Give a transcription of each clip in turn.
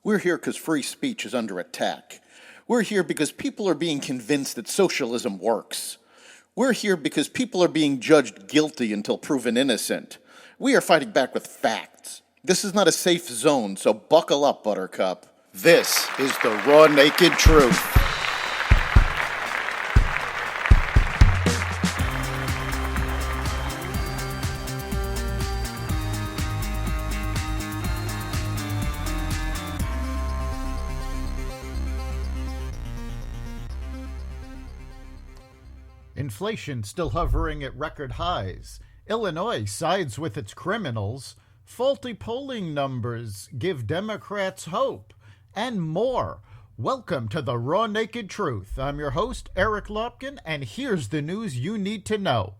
We're here because free speech is under attack. We're here because people are being convinced that socialism works. We're here because people are being judged guilty until proven innocent. We are fighting back with facts. This is not a safe zone, so buckle up, Buttercup. This is the raw, naked truth. Inflation still hovering at record highs. Illinois sides with its criminals. Faulty polling numbers give Democrats hope. And more. Welcome to the Raw Naked Truth. I'm your host, Eric Lopkin, and here's the news you need to know.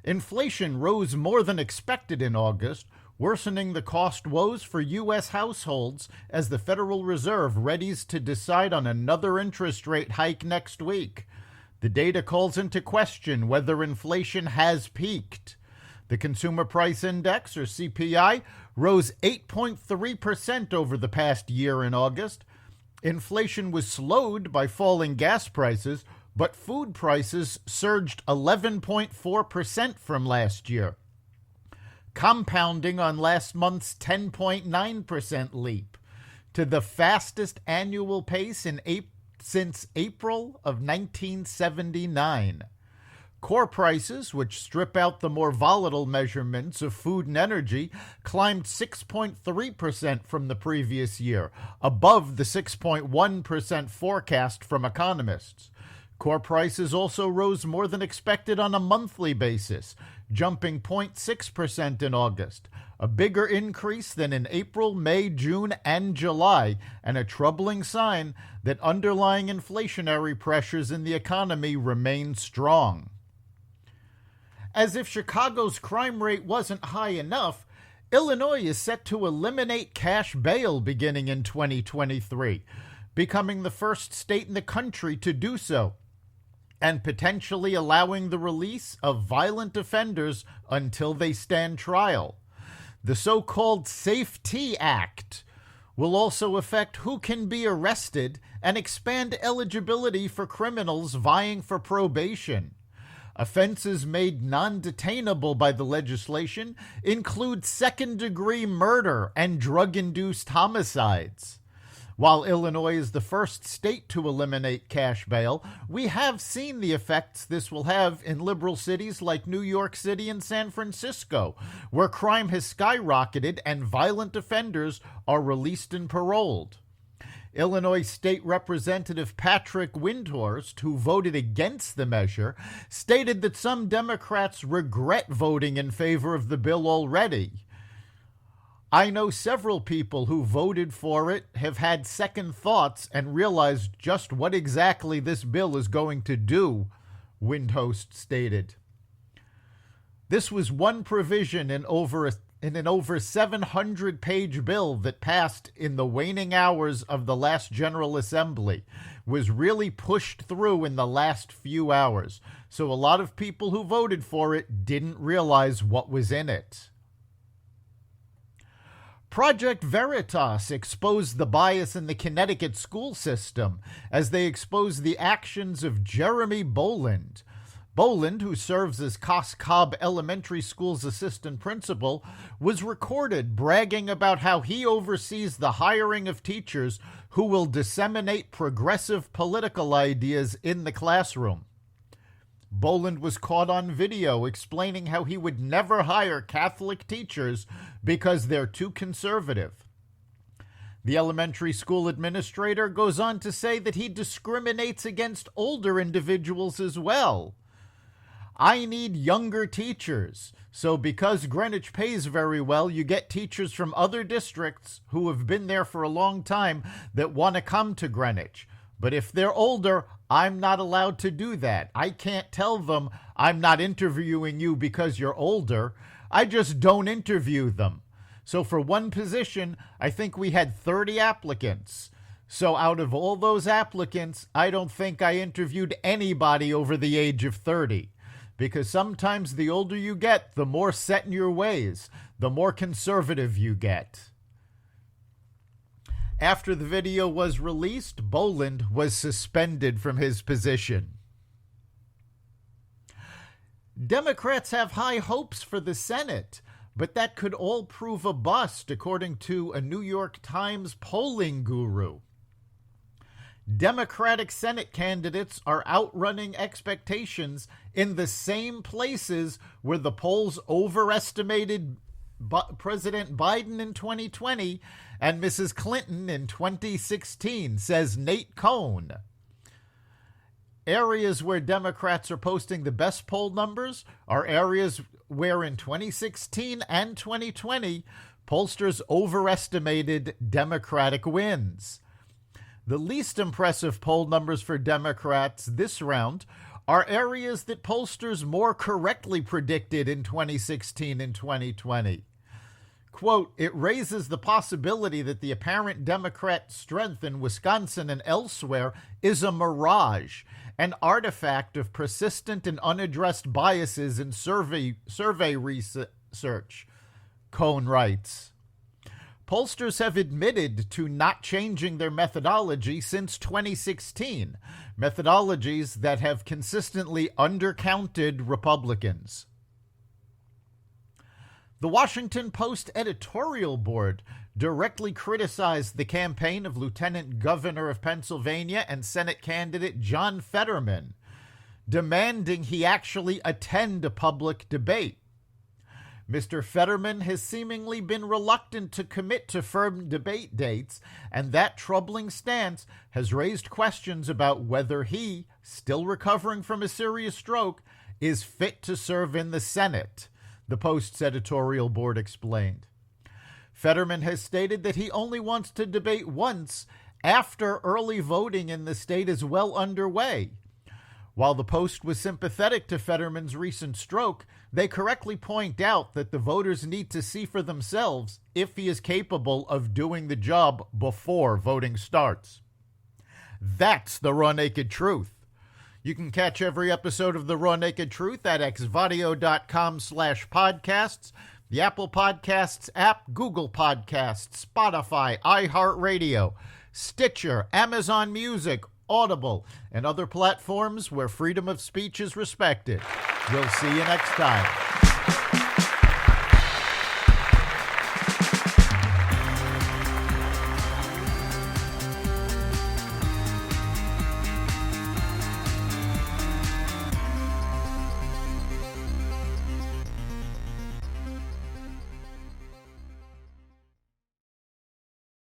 Inflation rose more than expected in August, worsening the cost woes for U.S. households as the Federal Reserve readies to decide on another interest rate hike next week. The data calls into question whether inflation has peaked. The Consumer Price Index, or CPI, rose 8.3% over the past year in August. Inflation was slowed by falling gas prices, but food prices surged 11.4% from last year, compounding on last month's 10.9% leap to the fastest annual pace since April of 1979. Core prices, which strip out the more volatile measurements of food and energy, climbed 6.3% from the previous year, above the 6.1% forecast from economists. Core prices also rose more than expected on a monthly basis, jumping 0.6% in August, a bigger increase than in April, May, June, and July, and a troubling sign that underlying inflationary pressures in the economy remain strong. As if Chicago's crime rate wasn't high enough, Illinois is set to eliminate cash bail beginning in 2023, becoming the first state in the country to do so, and potentially allowing the release of violent offenders until they stand trial. The so-called SAFE-T Act will also affect who can be arrested and expand eligibility for criminals vying for probation. Offenses made non-detainable by the legislation include second-degree murder and drug-induced homicides. While Illinois is the first state to eliminate cash bail, we have seen the effects this will have in liberal cities like New York City and San Francisco, where crime has skyrocketed and violent offenders are released and paroled. Illinois State Representative Patrick Windhorst, who voted against the measure, stated that some Democrats regret voting in favor of the bill already. I know several people who voted for it have had second thoughts and realized just what exactly this bill is going to do, Windhorst stated. This was one provision in an over 700-page bill that passed in the waning hours of the last General Assembly, was really pushed through in the last few hours. So a lot of people who voted for it didn't realize what was in it. Project Veritas exposed the bias in the Connecticut school system as they exposed the actions of Jeremy Boland. Boland, who serves as Cos Cob Elementary School's assistant principal, was recorded bragging about how he oversees the hiring of teachers who will disseminate progressive political ideas in the classroom. Boland was caught on video explaining how he would never hire Catholic teachers because they're too conservative. The elementary school administrator goes on to say that he discriminates against older individuals as well. I need younger teachers. So because Greenwich pays very well, you get teachers from other districts who have been there for a long time that want to come to Greenwich. But if they're older, I'm not allowed to do that. I can't tell them I'm not interviewing you because you're older. I just don't interview them. So for one position, I think we had 30 applicants. So out of all those applicants, I don't think I interviewed anybody over the age of 30. Because sometimes the older you get, the more set in your ways, the more conservative you get. After the video was released, Boland was suspended from his position. Democrats have high hopes for the Senate, but that could all prove a bust, according to a New York Times polling guru. Democratic Senate candidates are outrunning expectations in the same places where the polls overestimated President Biden in 2020 and Mrs. Clinton in 2016, says Nate Cohn. Areas where Democrats are posting the best poll numbers are areas where in 2016 and 2020, pollsters overestimated Democratic wins. The least impressive poll numbers for Democrats this round are areas that pollsters more correctly predicted in 2016 and 2020. Quote, it raises the possibility that the apparent Democrat strength in Wisconsin and elsewhere is a mirage, an artifact of persistent and unaddressed biases in survey research, Cohn writes. Pollsters have admitted to not changing their methodology since 2016, methodologies that have consistently undercounted Republicans. The Washington Post editorial board directly criticized the campaign of Lieutenant Governor of Pennsylvania and Senate candidate John Fetterman, demanding he actually attend a public debate. Mr. Fetterman has seemingly been reluctant to commit to firm debate dates, and that troubling stance has raised questions about whether he, still recovering from a serious stroke, is fit to serve in the Senate, the Post's editorial board explained. Fetterman has stated that he only wants to debate once after early voting in the state is well underway. While the Post was sympathetic to Fetterman's recent stroke, they correctly point out that the voters need to see for themselves if he is capable of doing the job before voting starts. That's the Raw Naked Truth. You can catch every episode of The Raw Naked Truth at xvadio.com/podcasts, the Apple Podcasts app, Google Podcasts, Spotify, iHeartRadio, Stitcher, Amazon Music, Audible, and other platforms where freedom of speech is respected. We'll see you next time.